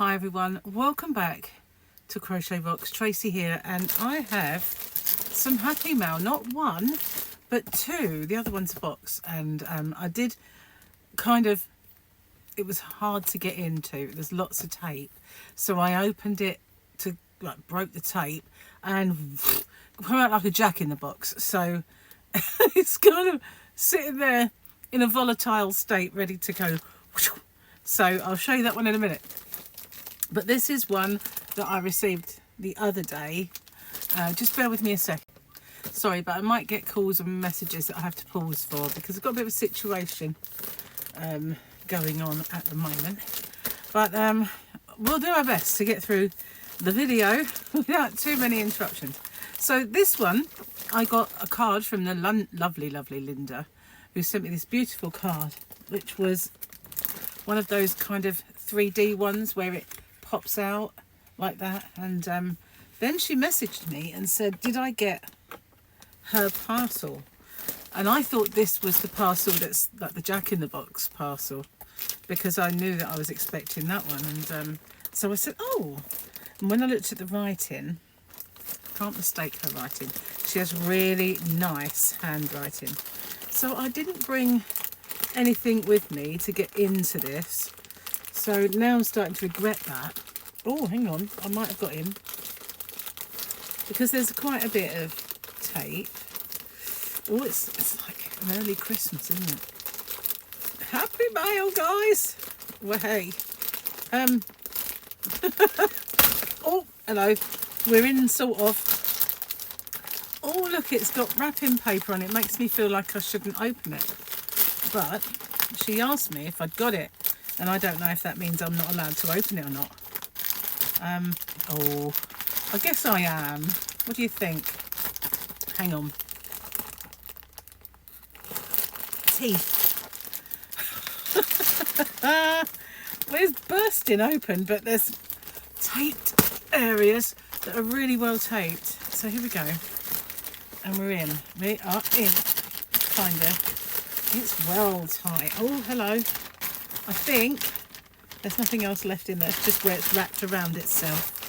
Hi everyone, welcome back to Crochet Box. Tracy here, and I have some happy mail, not one but two. The other one's a box, and I did kind of, it was hard to get into. There's lots of tape, so I opened it to broke the tape and come out like a jack in the box. So it's kind of sitting there in a volatile state, ready to go. So I'll show you that one in a minute. But this is one that I received the other day. Just bear with me a second. Sorry, but I might get calls and messages that I have to pause for because I've got a bit of a situation going on at the moment. But we'll do our best to get through the video without too many interruptions. So this one, I got a card from the lovely Linda, who sent me this beautiful card, which was one of those kind of 3D ones where it pops out like that. And then she messaged me and said, did I get her parcel? And I thought this was the parcel that's like the Jack in the Box parcel, because I knew that I was expecting that one. And so I said, oh. And when I looked at the writing, can't mistake her writing. She has really nice handwriting. So I didn't bring anything with me to get into this. So now I'm starting to regret that. Oh, hang on, I might have got him. Because there's quite a bit of tape. Oh, it's like an early Christmas, isn't it? Happy mail, guys! Well, hey. Oh, hello. We're in sort of... Oh, look, it's got wrapping paper on it. It makes me feel like I shouldn't open it. But she asked me if I'd got it. And I don't know if that means I'm not allowed to open it or not. Oh, I guess I am. What do you think? Hang on. Teeth. Well, it's bursting open, but there's taped areas that are really well taped. So here we go. And we're in. We are in. Kind of. It's well tight. Oh, hello. I think there's nothing else left in there. It's just where it's wrapped around itself.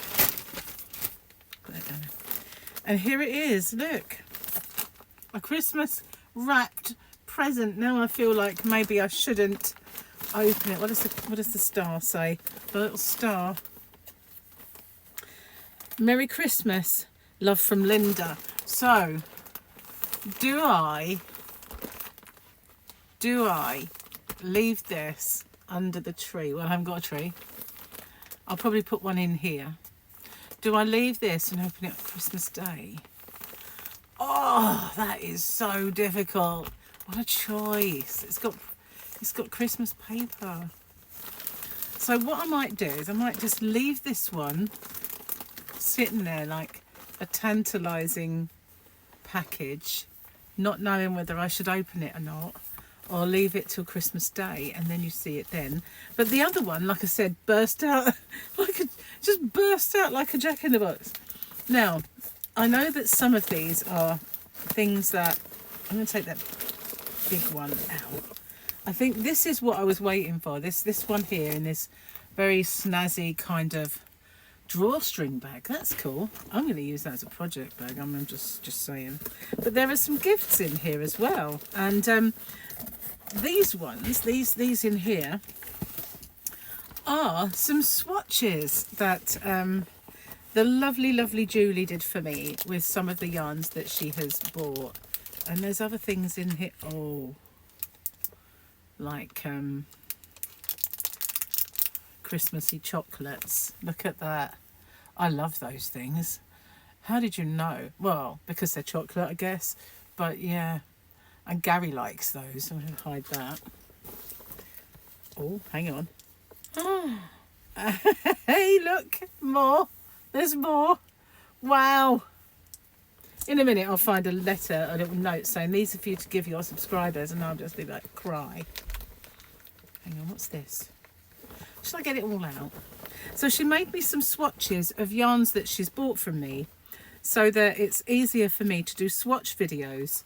And here it is. Look. A Christmas wrapped present. Now I feel like maybe I shouldn't open it. What does the star say? The little star. Merry Christmas. Love from Linda. So, do I leave this under the tree? Well, I haven't got a tree. I'll probably put one in here. Do I leave this and open it on Christmas Day? Oh, that is so difficult. What a choice. It's got Christmas paper. So what I might do is I might just leave this one sitting there like a tantalizing package, not knowing whether I should open it or not, or leave it till Christmas Day and then you see it then. But the other one, like I said, burst out just burst out like a Jack in the Box. Now, I know that some of these are things that I'm going to take that big one out. I think this is what I was waiting for. This one here in this very snazzy kind of drawstring bag. That's cool. I'm going to use that as a project bag. I'm just saying. But there are some gifts in here as well. And these ones, these in here, are some swatches that the lovely Julie did for me with some of the yarns that she has bought. And there's other things in here. Oh, like Christmassy chocolates. Look at that. I love those things. How did you know? Well, because they're chocolate, I guess. But yeah, and Gary likes those. I'm going to hide that. Oh, hang on. Oh. Hey, look, more. There's more. Wow. In a minute, I'll find a letter, a little note saying these are for you to give your subscribers, and I'll just be like, cry. Hang on, what's this? Should I get it all out? So she made me some swatches of yarns that she's bought from me so that it's easier for me to do swatch videos,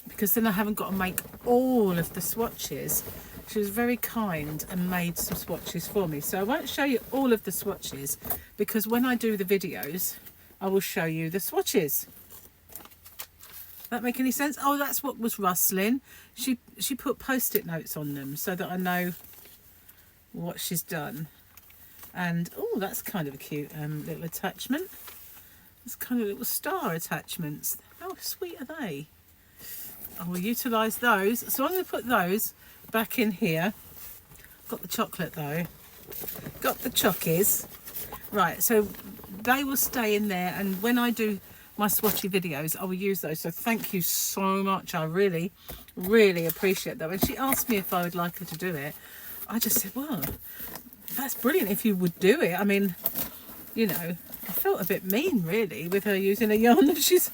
because then I haven't got to make all of the swatches She was very kind and made some swatches for me. So I won't show you all of the swatches because when I do the videos, I will show you the swatches. That make any sense? Oh, that's what was rustling. She put post-it notes on them so that I know what she's done. And oh, that's kind of a cute little attachment. It's kind of little star attachments. How sweet are they? I will utilise those. So I'm going to put those back in here. Got the chocolate though. Got the chockies. Right, so they will stay in there, and when I do my swatchy videos, I will use those. So thank you so much. I really, really appreciate that. When she asked me if I would like her to do it, I just said, well, that's brilliant if you would do it. I mean, you know, I felt a bit mean really with her using a yarn that she's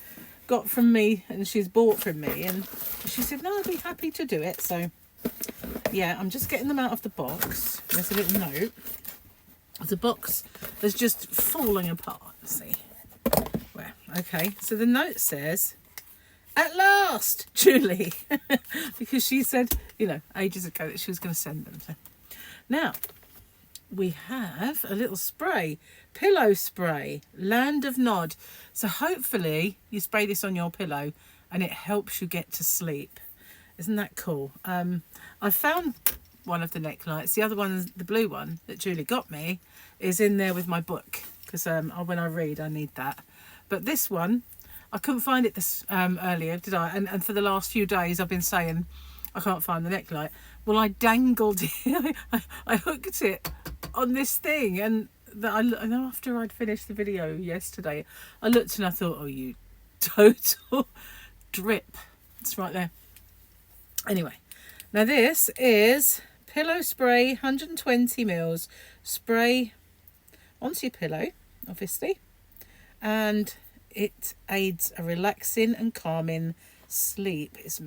got from me and she's bought from me, and she said no, I'd be happy to do it. So yeah, I'm just getting them out of the box. There's a little note. The box is just falling apart. Let's see where. Okay, so the note says, at last, Julie, because she said, you know, ages ago that she was going to send them. So now we have a little spray, pillow spray, Land of Nod. So hopefully you spray this on your pillow and it helps you get to sleep. Isn't that cool? I found one of the neck lights. The other one, the blue one that Julie got me, is in there with my book because when I read I need that. But this one, I couldn't find it this earlier, did I? And for the last few days I've been saying I can't find the neck light. Well, I dangled it. I hooked it on this thing, and that I know after I'd finished the video yesterday, I looked and I thought, oh, you total drip. It's right there. Anyway, now this is pillow spray, 120 mils. Spray onto your pillow, obviously, and it aids a relaxing and calming sleep. It's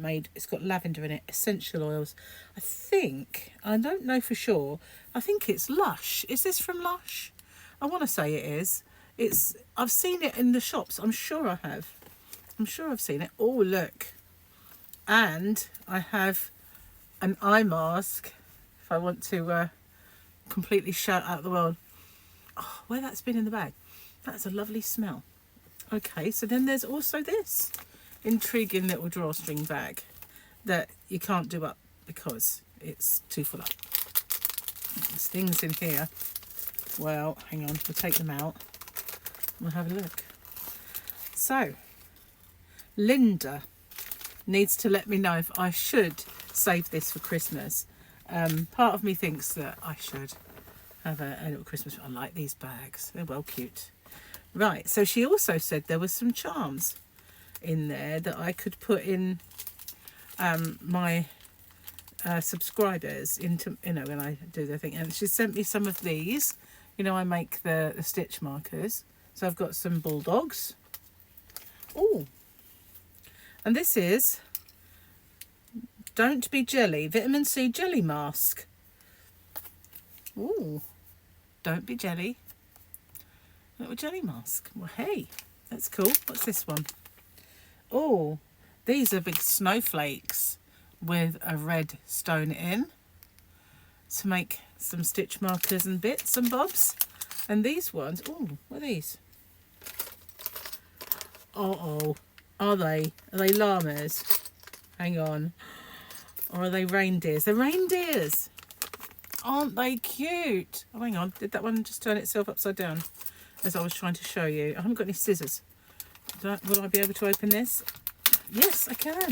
got lavender in it, essential oils. I don't know for sure. I think it's Lush. Is this from Lush? I want to say it is. I've seen it in the shops. I'm sure I have. I'm sure I've seen it. Oh, look. And I have an eye mask if I want to completely shout out the world. Oh, where that's been in the bag. That's a lovely smell. Okay, so then there's also this intriguing little drawstring bag that you can't do up because it's too full up. There's things in here. Well, hang on, we'll take them out. We'll have a look. So, Linda needs to let me know if I should save this for Christmas. Part of me thinks that I should have a little Christmas. I like these bags. They're well cute. Right, so she also said there was some charms in there that I could put in my subscribers into, you know, when I do the thing. And she sent me some of these. You know, I make the stitch markers. So I've got some bulldogs. Oh, and this is Don't Be Jelly, vitamin C jelly mask. Oh, don't be jelly. Little jelly mask. Well, hey, that's cool. What's this one? Oh, these are big snowflakes with a red stone in to make some stitch markers and bits and bobs. And these ones, oh, what are these? Uh-oh, are they llamas? Hang on. Or are they reindeers? They're reindeers. Aren't they cute? Oh, hang on. Did that one just turn itself upside down as I was trying to show you? I haven't got any scissors. Will I be able to open this? Yes, I can.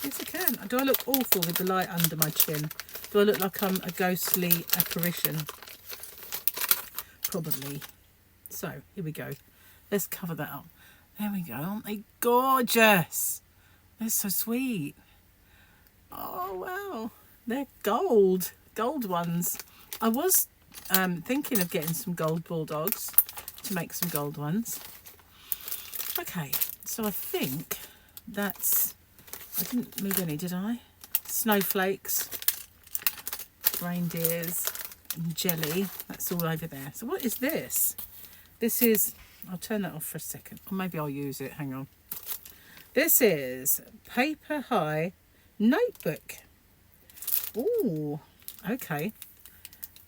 Yes, I can. Do I look awful with the light under my chin? Do I look like I'm a ghostly apparition? Probably. So, here we go. Let's cover that up. There we go. Aren't they gorgeous? They're so sweet. Oh, wow. They're gold. Gold ones. I was thinking of getting some gold bulldogs to make some gold ones. Okay, so I think that's... I didn't move any, did I? Snowflakes, reindeers, and jelly. That's all over there. So what is this? This is... I'll turn that off for a second. Or maybe I'll use it. Hang on. This is Paper High Notebook. Ooh, okay.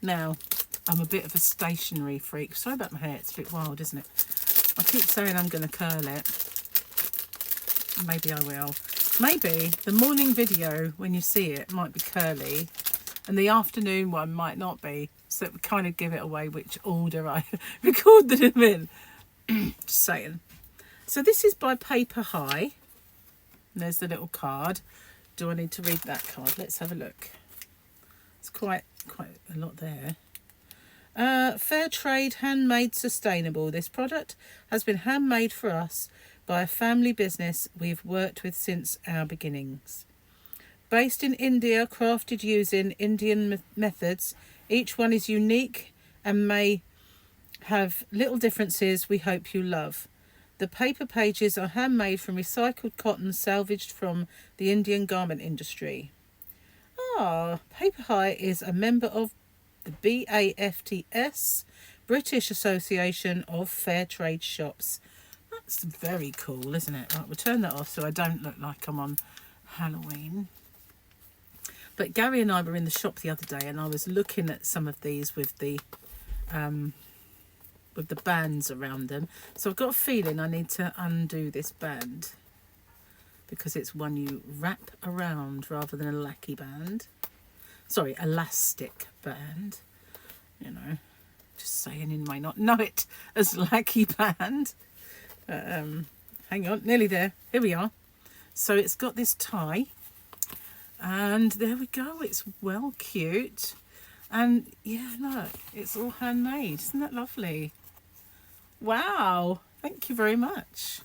Now, I'm a bit of a stationery freak. Sorry about my hair, it's a bit wild, isn't it? I keep saying I'm going to curl it. Maybe I will. Maybe the morning video, when you see it, might be curly, and the afternoon one might not be. So it would kind of give it away which order I recorded them in. Just saying. So this is by Paper High. There's the little card. Do I need to read that card? Let's have a look. It's quite a lot there. Fair trade, handmade, sustainable. This product has been handmade for us by a family business we've worked with since our beginnings. Based in India, crafted using Indian methods, each one is unique and may have little differences we hope you love. The paper pages are handmade from recycled cotton salvaged from the Indian garment industry. Paper High is a member of the BAFTS, British Association of Fair Trade Shops. That's very cool, isn't it? Right, we'll turn that off so I don't look like I'm on Halloween. But Gary and I were in the shop the other day and I was looking at some of these with the bands around them. So I've got a feeling I need to undo this band because it's one you wrap around rather than a lacky band. Sorry, elastic band. You know, just saying you may not know it as lacky band. Hang on, nearly there. Here we are. So it's got this tie. And there we go. It's well cute. And yeah, look, it's all handmade. Isn't that lovely? Wow. Thank you very much.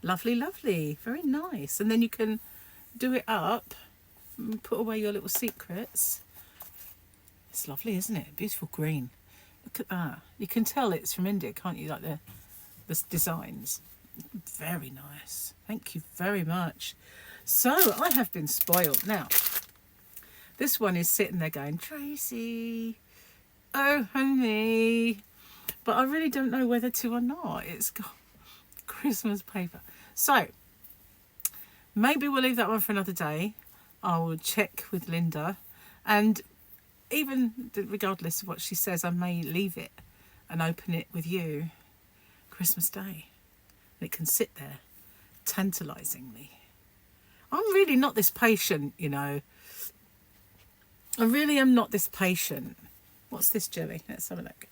Lovely, lovely. Very nice. And then you can do it up and put away your little secrets. It's lovely, isn't it? Beautiful green. Look at that. You can tell it's from India, can't you? Like the designs. Very nice. Thank you very much. So I have been spoiled. Now, this one is sitting there going, Tracy, oh honey. But I really don't know whether to or not. It's got Christmas paper. So maybe we'll leave that one for another day. I will check with Linda. And even regardless of what she says, I may leave it and open it with you Christmas Day. And it can sit there tantalisingly. I'm really not this patient, you know. I really am not this patient. What's this jelly? Let's have a look.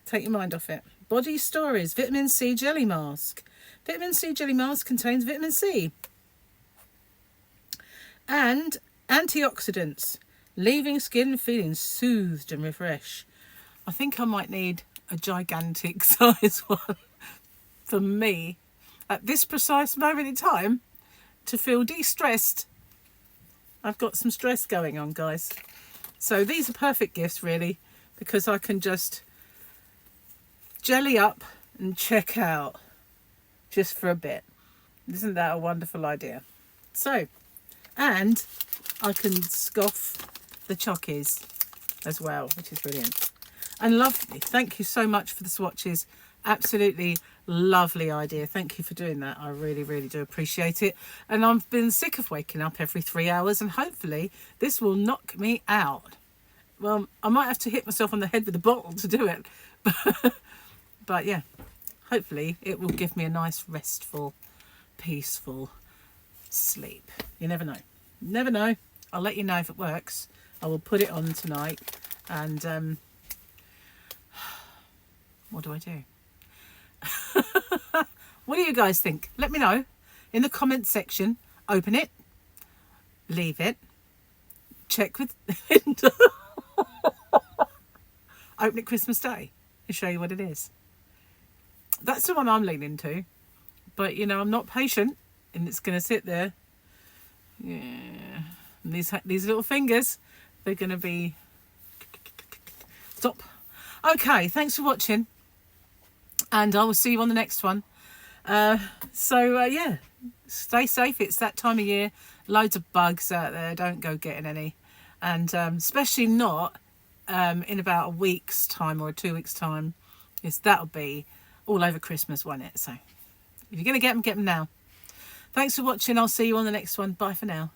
Take your mind off it. Body Stories Vitamin C Jelly Mask. Vitamin C Jelly Mask contains vitamin C and antioxidants, leaving skin feeling soothed and refreshed. I think I might need a gigantic size one for me at this precise moment in time to feel de-stressed. I've got some stress going on, guys. So these are perfect gifts, really, because I can just jelly up and check out just for a bit. Isn't that a wonderful idea? So, and I can scoff the chockies as well, which is brilliant. And lovely. Thank you so much for the swatches. Absolutely lovely idea. Thank you for doing that. I really, really do appreciate it. And I've been sick of waking up every 3 hours, and hopefully this will knock me out. Well, I might have to hit myself on the head with a bottle to do it. But yeah, hopefully it will give me a nice, restful, peaceful sleep. You never know. Never know. I'll let you know if it works. I will put it on tonight. And what do I do? What do you guys think? Let me know in the comments section. Open it, leave it, check with Linda. Open it Christmas Day and show you what it is. That's the one I'm leaning to. But you know, I'm not patient, and it's going to sit there. Yeah, and these little fingers, they're going to be. Stop. Okay, thanks for watching. And I will see you on the next one. Yeah, stay safe. It's that time of year. Loads of bugs out there. Don't go getting any. And especially not in about a week's time or 2 weeks' time. That'll be all over Christmas, won't it? So if you're going to get them now. Thanks for watching. I'll see you on the next one. Bye for now.